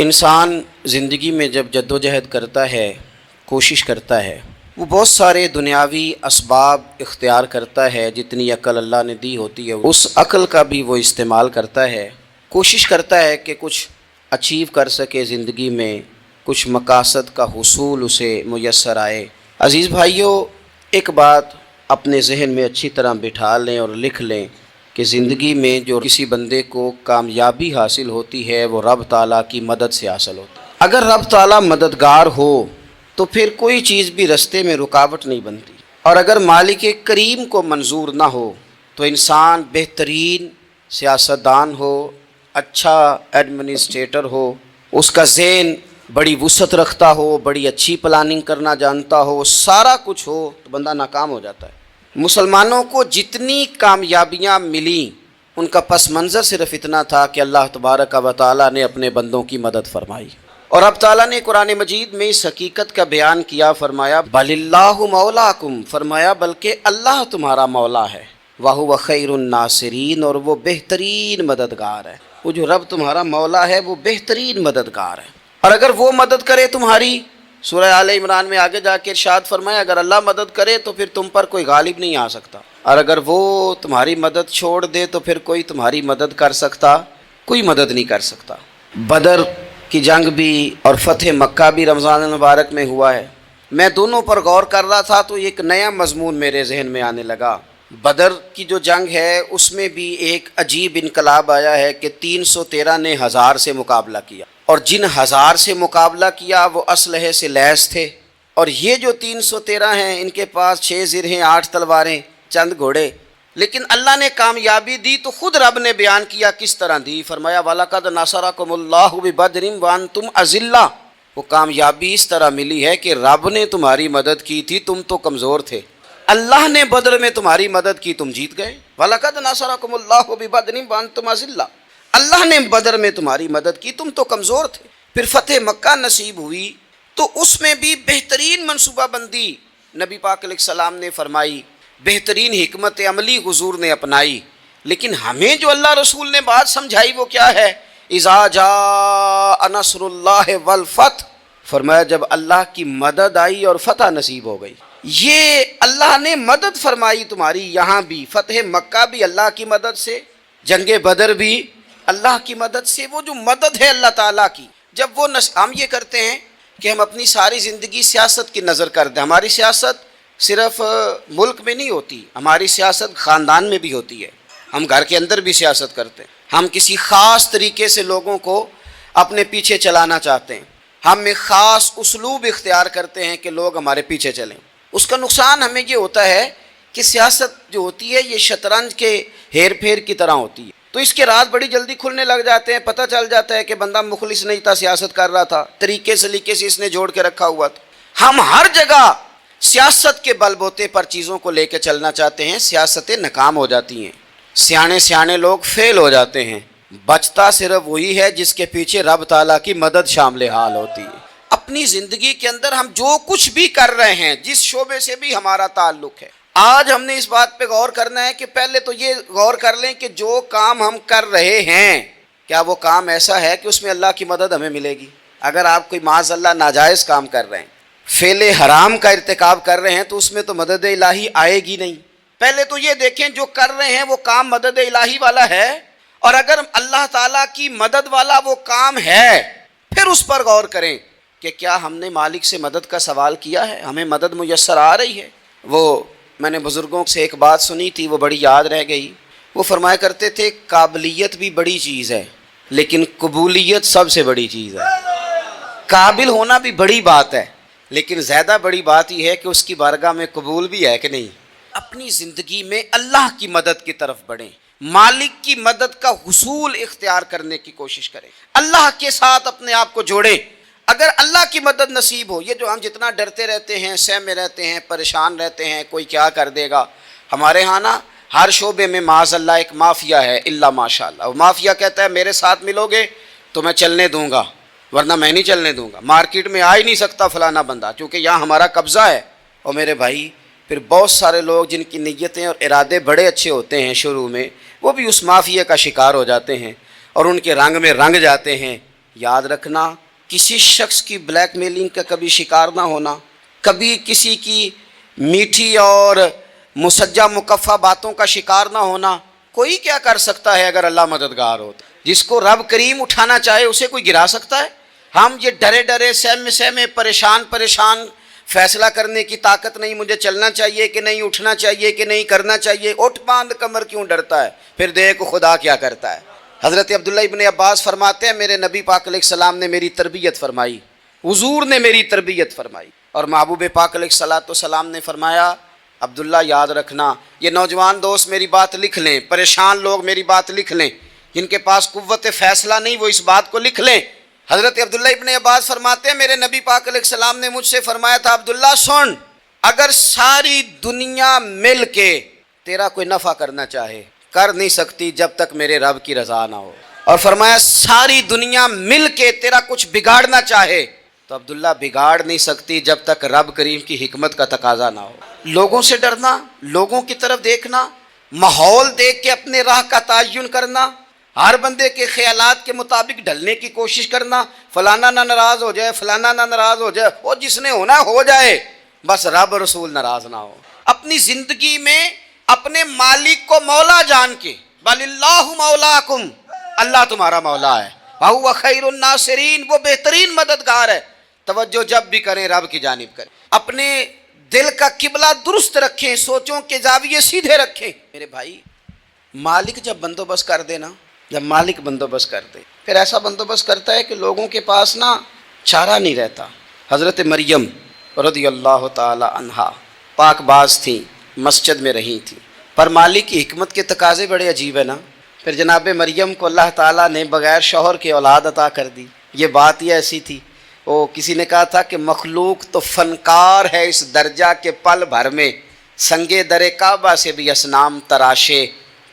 انسان زندگی میں جب جدوجہد کرتا ہے، کوشش کرتا ہے، وہ بہت سارے دنیاوی اسباب اختیار کرتا ہے۔ جتنی عقل اللہ نے دی ہوتی ہے اس عقل کا بھی وہ استعمال کرتا ہے، کوشش کرتا ہے کہ کچھ اچیو کر سکے زندگی میں، کچھ مقاصد کا حصول اسے میسر آئے۔ عزیز بھائیوں، ایک بات اپنے ذہن میں اچھی طرح بٹھا لیں اور لکھ لیں کہ زندگی میں جو کسی بندے کو کامیابی حاصل ہوتی ہے وہ رب تعالیٰ کی مدد سے حاصل ہوتی ہے۔ اگر رب تعالیٰ مددگار ہو تو پھر کوئی چیز بھی رستے میں رکاوٹ نہیں بنتی، اور اگر مالک کریم کو منظور نہ ہو تو انسان بہترین سیاستدان ہو، اچھا ایڈمنسٹریٹر ہو، اس کا ذہن بڑی وسعت رکھتا ہو، بڑی اچھی پلاننگ کرنا جانتا ہو، سارا کچھ ہو، تو بندہ ناکام ہو جاتا ہے۔ مسلمانوں کو جتنی کامیابیاں ملیں ان کا پس منظر صرف اتنا تھا کہ اللہ تبارک و تعالیٰ نے اپنے بندوں کی مدد فرمائی، اور اب تعالیٰ نے قرآن مجید میں اس حقیقت کا بیان کیا، فرمایا بل اللہ مولاکم، فرمایا بلکہ اللہ تمہارا مولا ہے، وَهُوَ خَيْرُ النَّاصِرِينَ، اور وہ بہترین مددگار ہے۔ وہ جو رب تمہارا مولا ہے وہ بہترین مددگار ہے، اور اگر وہ مدد کرے تمہاری، سورہ آل عمران میں آگے جا کے ارشاد فرمایا اگر اللہ مدد کرے تو پھر تم پر کوئی غالب نہیں آ سکتا، اور اگر وہ تمہاری مدد چھوڑ دے تو پھر کوئی تمہاری مدد کر سکتا، کوئی مدد نہیں کر سکتا۔ بدر کی جنگ بھی اور فتح مکہ بھی رمضان المبارک میں ہوا ہے۔ میں دونوں پر غور کر رہا تھا تو ایک نیا مضمون میرے ذہن میں آنے لگا۔ بدر کی جو جنگ ہے اس میں بھی ایک عجیب انقلاب آیا ہے کہ 313 نے 1000 سے مقابلہ کیا، اور جن 1000 سے مقابلہ کیا وہ اسلحے سے لیس تھے، اور یہ جو 313 ہیں ان کے پاس 6 زرہیں، 8 تلواریں، چند گھوڑے، لیکن اللہ نے کامیابی دی تو خود رب نے بیان کیا کس طرح دی، فرمایا وَلَقَدْ نَصَرَكُمُ اللَّهُ بِبَدْرٍ وَأَنْتُمْ أَذِلَّةٌ، وہ کامیابی اس طرح ملی ہے کہ رب نے تمہاری مدد کی تھی، تم تو کمزور تھے، اللہ نے بدر میں تمہاری مدد کی، تم جیت گئے۔ وَلَقَدْ نَصَرَكُمُ اللَّهُ بِبَدْرٍ وَأَنْتُمْ أَذِلَّةٌ، اللہ نے بدر میں تمہاری مدد کی، تم تو کمزور تھے۔ پھر فتح مکہ نصیب ہوئی تو اس میں بھی بہترین منصوبہ بندی نبی پاک علیہ السلام نے فرمائی، بہترین حکمت عملی حضور نے اپنائی، لیکن ہمیں جو اللہ رسول نے بات سمجھائی وہ کیا ہے؟ اذا جاء نصر اللہ والفتح، فرمایا جب اللہ کی مدد آئی اور فتح نصیب ہو گئی۔ یہ اللہ نے مدد فرمائی تمہاری، یہاں بھی فتح مکہ بھی اللہ کی مدد سے، جنگ بدر بھی اللہ کی مدد سے۔ وہ جو مدد ہے اللہ تعالیٰ کی، جب وہ ہم یہ کرتے ہیں کہ ہم اپنی ساری زندگی سیاست کی نظر کر دیں، ہماری سیاست صرف ملک میں نہیں ہوتی، ہماری سیاست خاندان میں بھی ہوتی ہے، ہم گھر کے اندر بھی سیاست کرتے ہیں، ہم کسی خاص طریقے سے لوگوں کو اپنے پیچھے چلانا چاہتے ہیں، ہم ایک خاص اسلوب اختیار کرتے ہیں کہ لوگ ہمارے پیچھے چلیں۔ اس کا نقصان ہمیں یہ ہوتا ہے کہ سیاست جو ہوتی ہے یہ شطرنج کے ہیر پھیر کی طرح ہوتی ہے، تو اس کے راز بڑی جلدی کھلنے لگ جاتے ہیں، پتہ چل جاتا ہے کہ بندہ مخلص نہیں تھا، سیاست کر رہا تھا، طریقے سلیقے سے اس نے جوڑ کے رکھا ہوا تھا۔ ہم ہر جگہ سیاست کے بل بوتے پر چیزوں کو لے کے چلنا چاہتے ہیں، سیاستیں ناکام ہو جاتی ہیں، سیانے لوگ فیل ہو جاتے ہیں، بچتا صرف وہی ہے جس کے پیچھے رب تعالیٰ کی مدد شامل حال ہوتی ہے۔ اپنی زندگی کے اندر ہم جو کچھ بھی کر رہے ہیں، جس شعبے سے بھی ہمارا تعلق ہے، آج ہم نے اس بات پہ غور کرنا ہے کہ پہلے تو یہ غور کر لیں کہ جو کام ہم کر رہے ہیں کیا وہ کام ایسا ہے کہ اس میں اللہ کی مدد ہمیں ملے گی؟ اگر آپ کوئی معاذ اللہ ناجائز کام کر رہے ہیں، فعل حرام کا ارتکاب کر رہے ہیں، تو اس میں تو مدد الہی آئے گی نہیں۔ پہلے تو یہ دیکھیں جو کر رہے ہیں وہ کام مدد الہی والا ہے، اور اگر اللہ تعالیٰ کی مدد والا وہ کام ہے پھر اس پر غور کریں کہ کیا ہم نے مالک سے مدد کا سوال کیا ہے، ہمیں مدد میسر آ رہی ہے۔ وہ میں نے بزرگوں سے ایک بات سنی تھی، وہ بڑی یاد رہ گئی، وہ فرمایا کرتے تھے قابلیت بھی بڑی چیز ہے لیکن قبولیت سب سے بڑی چیز ہے۔ قابل ہونا بھی بڑی بات ہے لیکن زیادہ بڑی بات یہ ہے کہ اس کی بارگاہ میں قبول بھی ہے کہ نہیں۔ اپنی زندگی میں اللہ کی مدد کی طرف بڑھیں، مالک کی مدد کا حصول اختیار کرنے کی کوشش کریں، اللہ کے ساتھ اپنے آپ کو جوڑیں۔ اگر اللہ کی مدد نصیب ہو، یہ جو ہم جتنا ڈرتے رہتے ہیں، سہمے رہتے ہیں، پریشان رہتے ہیں کوئی کیا کر دے گا، ہمارے ہاں نا ہر شعبے میں معاذ اللہ ایک مافیا ہے، الا ماشاء اللہ، وہ مافیا کہتا ہے میرے ساتھ ملو گے تو میں چلنے دوں گا ورنہ میں نہیں چلنے دوں گا، مارکیٹ میں آ ہی نہیں سکتا فلانا بندہ کیونکہ یہاں ہمارا قبضہ ہے۔ اور میرے بھائی پھر بہت سارے لوگ جن کی نیتیں اور ارادے بڑے اچھے ہوتے ہیں شروع میں، وہ بھی اس مافیا کا شکار ہو جاتے ہیں اور ان کے رنگ میں رنگ جاتے ہیں۔ یاد رکھنا کسی شخص کی بلیک میلنگ کا کبھی شکار نہ ہونا، کبھی کسی کی میٹھی اور مسجع مکفہ باتوں کا شکار نہ ہونا۔ کوئی کیا کر سکتا ہے اگر اللہ مددگار ہو؟ جس کو رب کریم اٹھانا چاہے اسے کوئی گرا سکتا ہے؟ ہم یہ ڈرے ڈرے سہمے سہمے پریشان فیصلہ کرنے کی طاقت نہیں، مجھے چلنا چاہیے کہ نہیں، اٹھنا چاہیے کہ نہیں، کرنا چاہیے، اٹھ باندھ کمر کیوں ڈرتا ہے؟ پھر دیکھ خدا کیا کرتا ہے۔ حضرت عبداللہ ابن عباس فرماتے ہیں میرے نبی پاک علیہ السلام نے میری تربیت فرمائی، حضور نے میری تربیت فرمائی، اور محبوب پاک علیہ السلام نے فرمایا عبداللہ یاد رکھنا، یہ نوجوان دوست میری بات لکھ لیں، پریشان لوگ میری بات لکھ لیں، جن کے پاس قوت فیصلہ نہیں وہ اس بات کو لکھ لیں۔ حضرت عبداللہ ابن عباس فرماتے ہیں میرے نبی پاک علیہ السلام نے مجھ سے فرمایا تھا عبداللہ سن، اگر ساری دنیا مل کے تیرا کوئی نفع کرنا چاہے کر نہیں سکتی جب تک میرے رب کی رضا نہ ہو، اور فرمایا ساری دنیا مل کے تیرا کچھ بگاڑنا چاہے تو عبداللہ بگاڑ نہیں سکتی جب تک رب کریم کی حکمت کا تقاضا نہ ہو۔ لوگوں سے ڈرنا، لوگوں کی طرف دیکھنا، ماحول دیکھ کے اپنے راہ کا تعین کرنا، ہر بندے کے خیالات کے مطابق ڈھلنے کی کوشش کرنا، فلانا نہ ناراض ہو جائے، فلانا نہ ناراض ہو جائے، وہ جس نے ہونا ہو جائے، بس رب رسول ناراض نہ ہو۔ اپنی زندگی میں اپنے مالک کو مولا جان کے، بل اللہ مولاکم، اللہ تمہارا مولا ہے، وَهُوَ خَيْرُ النَّاصِرِينَ، وہ بہترین مددگار ہے۔ توجہ جب بھی کریں رب کی جانب کریں، اپنے دل کا قبلہ درست رکھیں، سوچوں کے زاویے سیدھے رکھیں۔ میرے بھائی مالک جب بندوبست کر دے نا، جب مالک بندوبست کر دے پھر ایسا بندوبست کرتا ہے کہ لوگوں کے پاس نا چارہ نہیں رہتا۔ حضرت مریم رضی اللہ تعالی عنہا پاک باز تھیں، مسجد میں رہی تھیں، پر مالک کی حکمت کے تقاضے بڑے عجیب ہے نا۔ پھر جناب مریم کو اللہ تعالیٰ نے بغیر شوہر کے اولاد عطا کر دی۔ یہ بات ہی ایسی تھی، وہ کسی نے کہا تھا کہ مخلوق تو فنکار ہے اس درجہ کے پل بھر میں سنگے در کعبہ سے بھی اصنام تراشے،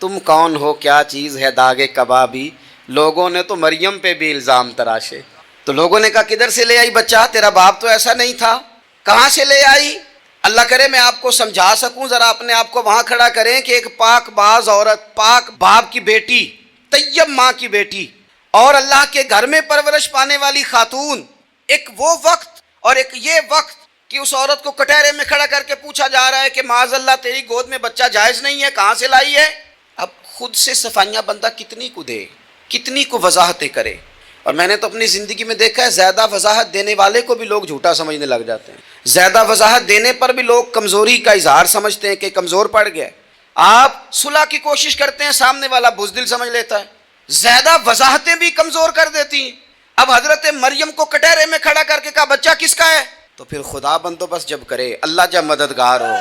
تم کون ہو کیا چیز ہے داغے کبابی، لوگوں نے تو مریم پہ بھی الزام تراشے۔ تو لوگوں نے کہا کدھر سے لے آئی بچہ، تیرا باپ تو ایسا نہیں تھا، کہاں سے لے آئی؟ اللہ کرے میں آپ کو سمجھا سکوں، ذرا اپنے آپ کو وہاں کھڑا کریں کہ ایک پاک باز عورت، پاک باپ کی بیٹی، طیب ماں کی بیٹی، اور اللہ کے گھر میں پرورش پانے والی خاتون، ایک وہ وقت اور ایک یہ وقت کہ اس عورت کو کٹہرے میں کھڑا کر کے پوچھا جا رہا ہے کہ معاذ اللہ تیری گود میں بچہ جائز نہیں ہے، کہاں سے لائی ہے؟ اب خود سے صفائیاں بندہ کتنی کو دے، کتنی کو وضاحتیں کرے۔ اور میں نے تو اپنی زندگی میں دیکھا ہے زیادہ وضاحت دینے والے کو بھی لوگ جھوٹا سمجھنے لگ جاتے ہیں، زیادہ وضاحت دینے پر بھی لوگ کمزوری کا اظہار سمجھتے ہیں کہ کمزور پڑ گیا۔ آپ صلح کی کوشش کرتے ہیں، سامنے والا بزدل سمجھ لیتا ہے، زیادہ وضاحتیں بھی کمزور کر دیتی ہیں۔ اب حضرت مریم کو کٹہرے میں کھڑا کر کے کہا بچہ کس کا ہے؟ تو پھر خدا بندوبست جب کرے، اللہ جب مددگار ہو،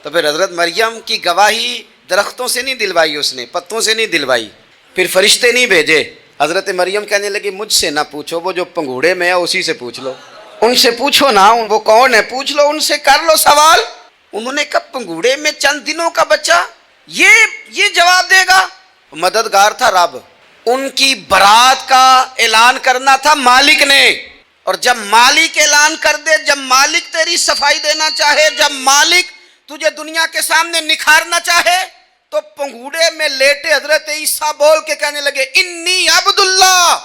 تو پھر حضرت مریم کی گواہی درختوں سے نہیں دلوائی، اس نے پتوں سے نہیں دلوائی، پھر فرشتے نہیں بھیجے۔ حضرت مریم کہنے لگی مجھ سے نہ پوچھو، وہ جو پنگوڑے میں ہے اسی سے پوچھ لو، ان سے پوچھو نا، وہ کون ہے پوچھ لو، ان سے کر لو سوال۔ انہوں نے کہا پنگوڑے میں چند دنوں کا بچہ یہ جواب دے گا؟ مددگار تھا رب، ان کی برات کا اعلان کرنا تھا مالک نے، اور جب مالک اعلان کر دے، جب مالک تیری صفائی دینا چاہے، جب مالک تجھے دنیا کے سامنے نکھارنا چاہے، تو پنگوڑے میں لیٹے حضرت عیسیٰ بول کے کہنے لگے انی عبداللہ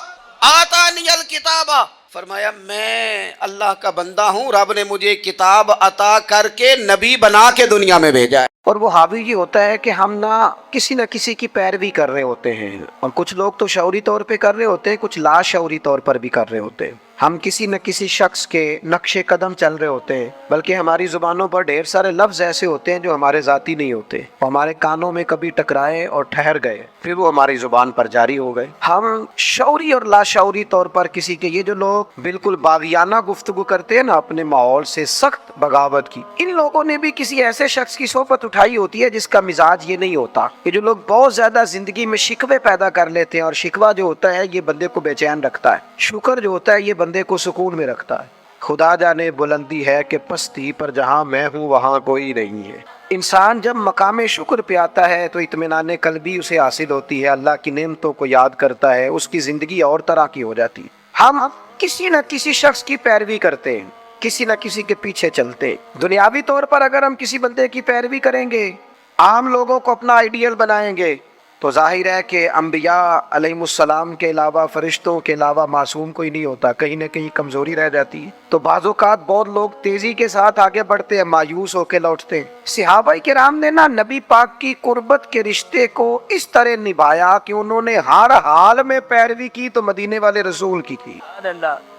آتانی الکتاب، فرمایا میں اللہ کا بندہ ہوں، رب نے مجھے کتاب عطا کر کے نبی بنا کے دنیا میں بھیجا ہے۔ اور وہ حاوی یہ ہوتا ہے کہ ہم نہ کسی کی پیروی کر رہے ہوتے ہیں، اور کچھ لوگ تو شعوری طور پہ کر رہے ہوتے ہیں، کچھ لا شعوری طور پر بھی کر رہے ہوتے ہیں۔ ہم کسی نہ کسی شخص کے نقش قدم چل رہے ہوتے ہیں، بلکہ ہماری زبانوں پر ڈھیر سارے لفظ ایسے ہوتے ہیں جو ہمارے ذاتی نہیں ہوتے، وہ ہمارے کانوں میں کبھی ٹکرائے اور ٹھہر گئے، پھر وہ ہماری زبان پر جاری ہو گئے۔ ہم شعوری اور لا شعوری طور پر کسی کے، یہ جو لوگ بالکل باغیانہ گفتگو کرتے ہیں نا، اپنے ماحول سے سخت بغاوت کی، ان لوگوں نے بھی کسی ایسے شخص کی صحبت اٹھائی ہوتی ہے جس کا مزاج یہ نہیں ہوتا۔ یہ جو لوگ بہت زیادہ زندگی میں شکوے پیدا کر لیتے ہیں، اور شکوہ جو ہوتا ہے یہ بندے کو بے چین رکھتا ہے، شکر جو ہوتا ہے یہ بندے کو سکون میں رکھتا ہے۔ خدا جانے بلندی ہے کہ پستی پر جہاں میں ہوں وہاں کوئی نہیں ہے۔ انسان جب مقام شکر پہ آتا ہے تو اطمینان قلبی اسے حاصل ہوتی ہے، اللہ کی نعمتوں کو یاد کرتا ہے، اس کی زندگی اور طرح کی ہو جاتی ہے۔ ہم کسی نہ کسی شخص کی پیروی کرتے ہیں، کسی نہ کسی کے پیچھے چلتے۔ دنیاوی طور پر اگر ہم کسی بندے کی پیروی کریں گے، عام لوگوں کو اپنا آئیڈیل بنائیں گے، تو ظاہر ہے کہ انبیاء علیہ السلام کے علاوہ فرشتوں کے علاوہ معصوم کوئی نہیں ہوتا، کہیں نہ کہیں کمزوری رہ جاتی ہے۔ تو بعض اوقات بہت لوگ تیزی کے ساتھ آگے بڑھتے ہیں، مایوس ہو کے لوٹتے ہیں۔ صحابہ کرام نے نبی پاک کی قربت کے رشتے کو اس طرح نبھایا کہ انہوں نے ہر حال میں پیروی کی تو مدینے والے رسول کی تھی،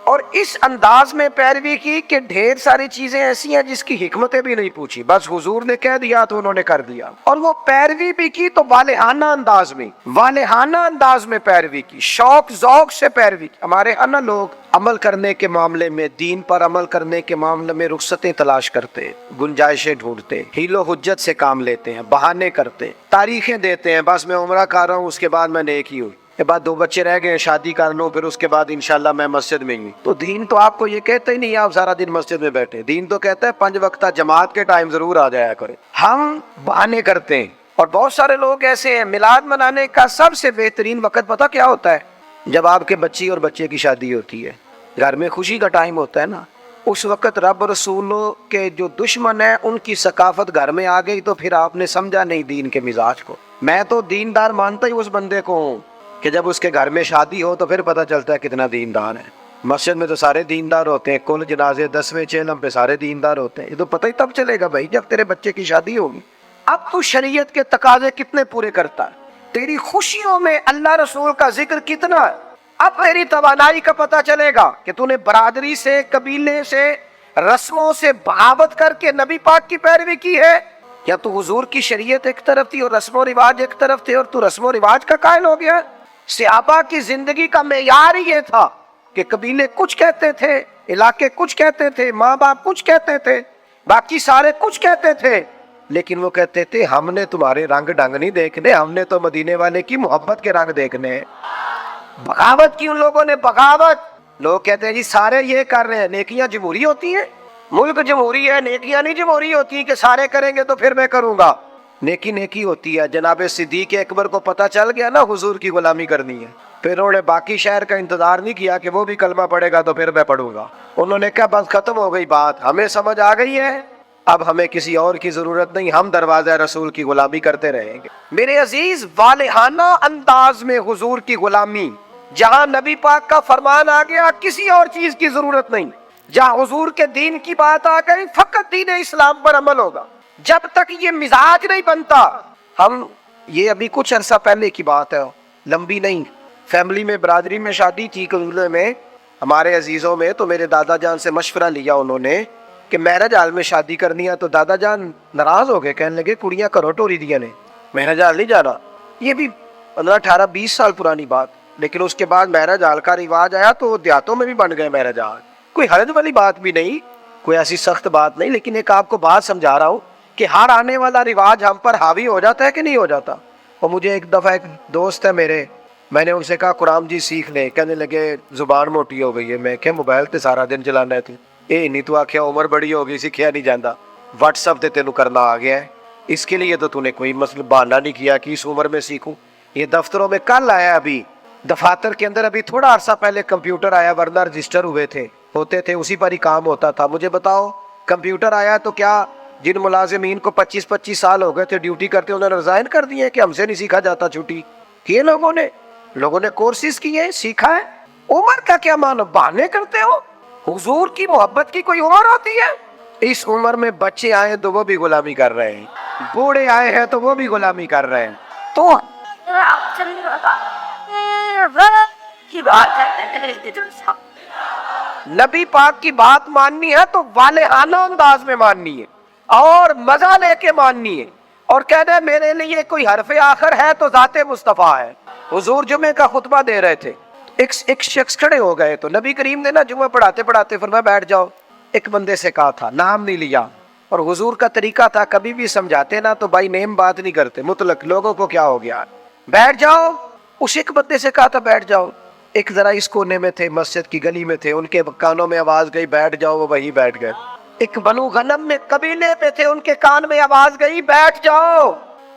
اور اس انداز میں پیروی کی کہ ڈھیر ساری چیزیں ایسی ہیں جس کی حکمتیں بھی نہیں پوچھی، بس حضور نے کہہ دیا تو انہوں نے کر دیا۔ اور وہ پیروی بھی کی تو والہانہ انداز میں پیروی کی، شوق ذوق سے پیروی کی۔ ہمارے ہاں نا لوگ عمل کرنے کے معاملے میں، دین پر عمل کرنے کے معاملے میں رخصتیں تلاش کرتے، گنجائشیں ڈھونڈتے، حیل و حجت سے کام لیتے ہیں، بہانے کرتے، تاریخیں دیتے ہیں، بس میں عمرہ کر رہا ہوں اس کے بعد میں نیک ہی ہوں، کے بعد 2 بچے رہ گئے، شادی کر لوں، پھر اس کے بعد انشاءاللہ میں مسجد میں ہوں۔ تو دین تو آپ کو یہ کہتا ہی نہیں آپ سارا دن مسجد میں بیٹھے، دین تو کہتا ہے 5 وقتہ جماعت کے ٹائم ضرور آ جایا کریں۔ ہم بہانے کرتے ہیں، اور بہت سارے لوگ ایسے ہیں۔ میلاد منانے کا سب سے بہترین وقت پتہ کیا ہوتا ہے؟ جب آپ کے بچی اور بچے کی شادی ہوتی ہے، گھر میں خوشی کا ٹائم ہوتا ہے نا، اس وقت رب رسولوں کے جو دشمن ہیں ان کی ثقافت گھر میں آ گئی، تو پھر آپ نے سمجھا نہیں دین کے مزاج کو۔ میں تو دیندار مانتا ہی اس بندے کو ہوں کہ جب اس کے گھر میں شادی ہو تو پھر پتہ چلتا ہے کتنا دیندار ہے۔ مسجد میں تو سارے دیندار ہوتے ہیں، کل جنازے 10ویں چہلم پہ سارے دیندار ہوتے ہیں، یہ تو پتہ ہی تب چلے گا بھائی جب تیرے بچے کی شادی ہوگی۔ اب تو شریعت کے تقاضے کتنے پورے کرتا ہے، تیری خوشیوں میں اللہ رسول کا ذکر کتنا ہے، اب تیری توانائی کا پتہ چلے گا کہ تو نے برادری سے، قبیلے سے، رسموں سے بغاوت کر کے نبی پاک کی پیروی کی ہے، یا تو حضور کی شریعت ایک طرف تھی اور رسم و رواج ایک طرف تھے اور تو رسم و رواج کا قائل ہو گیا۔ صحابہ کی زندگی کا معیار ہی یہ تھا کہ قبیلے کچھ کہتے تھے، علاقے کچھ کہتے تھے، ماں باپ کچھ کہتے تھے، باقی سارے کچھ کہتے تھے، لیکن وہ کہتے تھے ہم نے تمہارے رنگ ڈنگ نہیں دیکھنے، ہم نے تو مدینے والے کی محبت کے رنگ دیکھنے ہیں۔ بغاوت کی ان لوگوں نے، بغاوت۔ لوگ کہتے ہیں جی سارے یہ کر رہے ہیں، نیکیاں جمہوری ہوتی ہیں، ملک جمہوری ہے، نیکیاں نہیں جمہوری ہوتی کہ سارے کریں گے تو پھر میں کروں گا۔ نیکی نیکی ہوتی ہے۔ جناب صدیق اکبر کو پتہ چل گیا نا حضور کی غلامی کرنی ہے، پھر انہوں نے باقی شہر کا انتظار نہیں کیا کہ وہ بھی کلمہ پڑھے گا تو پھر میں پڑھوں گا، انہوں نے کہا بس ختم ہو گئی بات، ہمیں سمجھ آ گئی ہے، اب ہمیں کسی اور کی ضرورت نہیں، ہم دروازہ رسول کی غلامی کرتے رہیں گے۔ میرے عزیز، والہانہ انداز میں حضور کی غلامی، جہاں نبی پاک کا فرمان آ گیا کسی اور چیز کی ضرورت نہیں، جہاں حضور کے دین کی بات آ گئی فقط دین اسلام پر عمل ہوگا۔ جب تک یہ مزاج نہیں بنتا، ہم یہ ابھی کچھ عرصہ پہلے کی بات ہے، لمبی نہیں، فیملی میں، برادری میں شادی تھی قبیلے میں ہمارے عزیزوں میں، تو میرے دادا جان سے مشورہ لیا انہوں نے کہ میرج ہال میں شادی کرنی ہے، تو دادا جان ناراض ہو گئے، کہنے لگے کڑیاں کرو ٹوری دیا نے، میرج ہال نہیں جانا۔ یہ بھی 15 18 20 سال پرانی بات، لیکن اس کے بعد میرج ہال کا رواج آیا تو دیہاتوں میں بھی بن گئے میرج ہال، کوئی حرج والی بات بھی نہیں، کوئی ایسی سخت بات نہیں، لیکن ایک آپ کو بات سمجھا رہا ہوں کہ ہر آنے والا رواج ہم پر حاوی ہو جاتا ہے کہ نہیں ہو جاتا۔ اور مجھے ایک دفعہ ایک دوست ہے میرے، میں نے ان سے کہا قرآن جی سیکھ لے، کہنے لگے زبان موٹی ہو گئی ہے، میں کہ موبائل تے سارا دن چلانا ہے تو نہیں، تو آخیا عمر بڑی ہو گئی سیکھیا نہیں جاتا، واٹس ایپ تے تینوں کرنا آ گیا ہے، اس کے لیے تو نے کوئی مسئلہ بہانہ نہیں کیا کہ اس عمر میں سیکھوں۔ یہ دفتروں میں کل آیا، ابھی دفاتر کے اندر ابھی تھوڑا عرصہ پہلے کمپیوٹر آیا، ورنہ رجسٹر ہوتے تھے اسی پر ہی کام ہوتا تھا۔ مجھے بتاؤ کمپیوٹر آیا تو کیا جن ملازمین کو 25 سال ہو گئے تھے ڈیوٹی کرتے انہوں نے ریزائن کر دیے کہ ہم سے نہیں سیکھا جاتا چھٹی کیے؟ لوگوں نے کورسز کیے، سیکھا ہے۔ عمر کا کیا معنی؟ بہانے کرتے ہو؟ حضور کی محبت کی کوئی عمر ہوتی ہے؟ اس عمر میں بچے آئے تو وہ بھی غلامی کر رہے ہیں، بوڑھے آئے ہیں تو وہ بھی غلامی کر رہے ہیں۔ تو نبی پاک کی بات ماننی ہے تو والہانہ انداز میں ماننی ہے اور مزہ لے کے ماننی ہے، اور کہنا ہے میرے لیے کوئی حرف آخر ہے تو ذات مصطفیٰ ہے۔ حضور جمعے کا خطبہ دے رہے تھے، ایک شخص کھڑے ہو گئے تو نبی کریم نے نا جمعہ پڑھاتے پڑھاتے فرمایا بیٹھ جاؤ۔ ایک بندے سے کہا تھا، نام نہیں لیا، اور حضور کا طریقہ تھا کبھی بھی سمجھاتے نا تو بائی نیم بات نہیں کرتے، مطلق لوگوں کو کیا ہو گیا، بیٹھ جاؤ۔ اس ایک بندے سے کہا تھا بیٹھ جاؤ، ایک ذرا اس کونے میں تھے، مسجد کی گلی میں تھے، ان کے کانوں میں آواز گئی بیٹھ جاؤ، وہ وہیں بیٹھ گئے۔ ایک بنو غنم میں قبیلے میں تھے، ان کے کان میں آواز گئی بیٹھ جاؤ،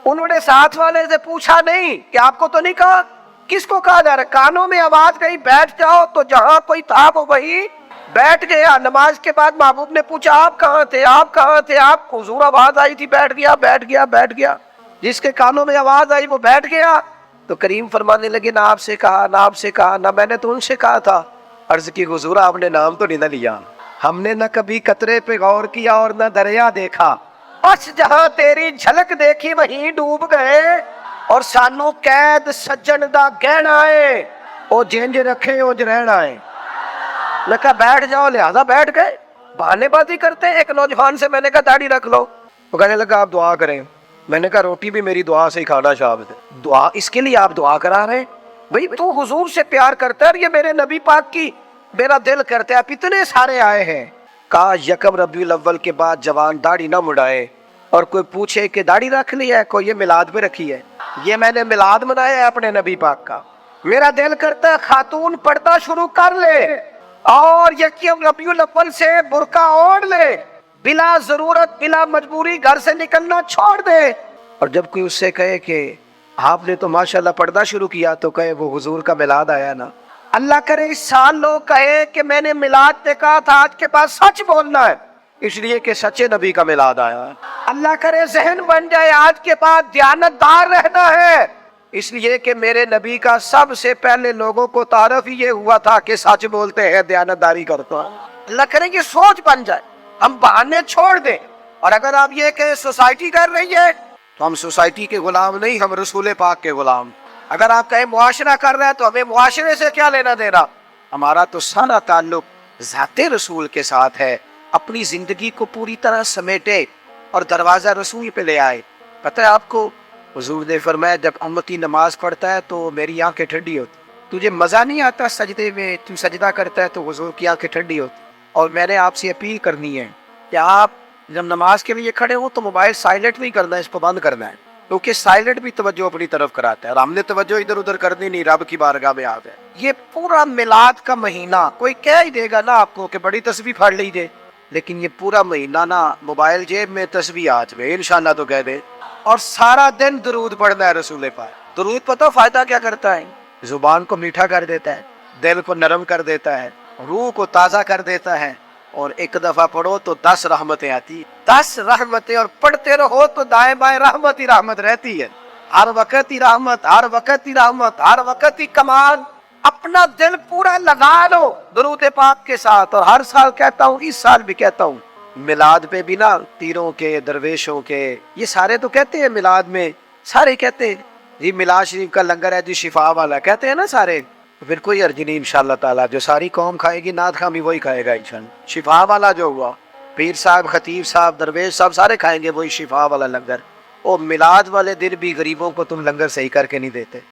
انہوں نے ساتھ والے سے پوچھا نہیں کہ آپ کو تو نہیں کہا، کس کو کہا جا رہا ہے؟ کانوں میں آواز گئی بیٹھ جاؤ، تو جہاں کوئی تھا وہ وہی بیٹھ گیا۔ نماز کے بعد محبوب نے پوچھا آپ کہاں تھے، آپ کہاں تھے؟ آپ حضور آواز آئی تھی بیٹھ گیا، بیٹھ گیا، بیٹھ گیا۔ جس کے کانوں میں آواز آئی وہ بیٹھ گیا، تو کریم فرمانے لگے نہ آپ سے کہا نہ آپ سے کہا نہ میں نے تو ان سے کہا تھا. عرض کی حضور آپ نے نام تو نہیں نہ لیا. ہم نے نہ کبھی قطرے پہ غور کیا اور نہ دریا دیکھا, بس جہاں تیری جھلک دیکھی وہیں ڈوب گئے. اور سانو قید سجن دا گہنا ہے, او جنج رکھے او رہنا ہے. میں کہا بیٹھ جاؤ, لہذا بیٹھ گئے. بہانے بازی کرتے ہیں. ایک نوجوان سے میں نے کہا داڑھی رکھ لو, وہ کہنے لگا آپ دعا کریں. میں نے کہا روٹی بھی میری دعا سے ہی کھانا شامل ہے. دعا اس کے لیے آپ دعا کرا رہے ہیں؟ بھئی تو حضور سے پیار کرتا ہے اور یہ میرے نبی پاک کی میرا دل کرتا ہے. آپ اتنے سارے آئے ہیں. کہا یکم ربیع الاول کے بعد جوان داڑھی نہ مڑائے اور کوئی پوچھے کہ داڑھی رکھ لی ہے, کوئی یہ میلاد پہ رکھی ہے. یہ میں نے میلاد منایا ہے اپنے نبی پاک کا. میرا دل کرتا ہے خاتون پردہ شروع کر لے اور یکم ربیع الاول سے برقع اوڑھ لے, بلا ضرورت بلا مجبوری گھر سے نکلنا چھوڑ دے. اور جب کوئی اس سے کہے کہ آپ نے تو ماشاءاللہ پردہ شروع کیا, تو کہے وہ حضور کا میلاد آیا نا. اللہ کرے اس سال لوگ کہے کہ میں نے میلاد پہ کہا تھا, آج کے بعد سچ بولنا ہے اس لیے کہ سچے نبی کا میلاد آیا ہے. اللہ کرے ذہن بن جائے آج کے بعد دیانت دار رہنا ہے اس لیے کہ میرے نبی کا سب سے پہلے لوگوں کو تعارف ہی یہ ہوا تھا کہ سچ بولتے ہیں, دیانت داری کرتا ہے. اللہ کرے یہ سوچ بن جائے, ہم بہانے چھوڑ دیں. اور اگر آپ یہ کہ سوسائٹی کر رہی ہے تو ہم سوسائٹی کے غلام نہیں, ہم رسول پاک کے غلام. اگر آپ کہیں معاشرہ کر رہے ہیں تو ہمیں معاشرے سے کیا لینا دینا. ہمارا تو سارا تعلق ذات رسول کے ساتھ ہے. اپنی زندگی کو پوری طرح سمیٹے اور دروازہ رسول پہ لے آئے. پتہ ہے آپ کو حضور نے فرمایا جب امتی نماز پڑھتا ہے تو میری آنکھیں ٹھنڈی ہوتی. تجھے مزہ نہیں آتا سجدے میں, تو سجدہ کرتا ہے تو حضور کی آنکھیں ٹھنڈی ہوتی. اور میں نے آپ سے اپیل کرنی ہے کہ آپ جب نماز کے لیے کھڑے ہوں تو موبائل سائلنٹ نہیں کرنا ہے, اس کو بند کرنا ہے, کیونکہ سائلنٹ بھی توجہ اپنی طرف کراتا ہے اور ہم نے توجہ ادھر ادھر کرنی نہیں, رب کی بارگاہ میں آ گئے. یہ پورا میلاد کا مہینہ کوئی کہہ ہی دے گا نا آپ کو کہ بڑی تسبیح پڑھ لیجیے, لیکن یہ پورا مہینہ نا موبائل جیب میں تسبیح ہاتھ میں انشاءاللہ تو کہہ دے, اور سارا دن درود پڑھنا ہے رسول پاک. درود پتہ فائدہ کیا کرتا ہے؟ زبان کو میٹھا کر دیتا ہے, دل کو نرم کر دیتا ہے, روح کو تازہ کر دیتا ہے. اور ایک دفعہ پڑھو تو 10 رحمتیں آتی, 10 رحمتیں, اور پڑھتے رہو تو دائیں بائیں رحمت ہی رحمت رہتی ہے. ہر وقت ہی رحمت, ہر وقت ہی رحمت, ہر وقت ہی کمال. اپنا دل پورا لگا لو درود پاک کے ساتھ. اور ہر سال کہتا ہوں, اس سال بھی کہتا ہوں, میلاد پہ بھی نا پیروں کے درویشوں کے یہ سارے تو کہتے ہیں میلاد میں, سارے کہتے ہیں جی میلاد شریف کا لنگر ہے جی شفا والا, کہتے ہیں نا سارے. پھر کوئی عرض نہیں انشاءاللہ تعالیٰ, جو ساری قوم کھائے گی نعت خامی وہی کھائے گا انشاءاللہ. شفا والا جو ہوا, پیر صاحب خطیب صاحب درویش صاحب سارے کھائیں گے وہی شفا والا لنگر. اور میلاد والے دن بھی غریبوں کو تم لنگر صحیح کر کے نہیں دیتے.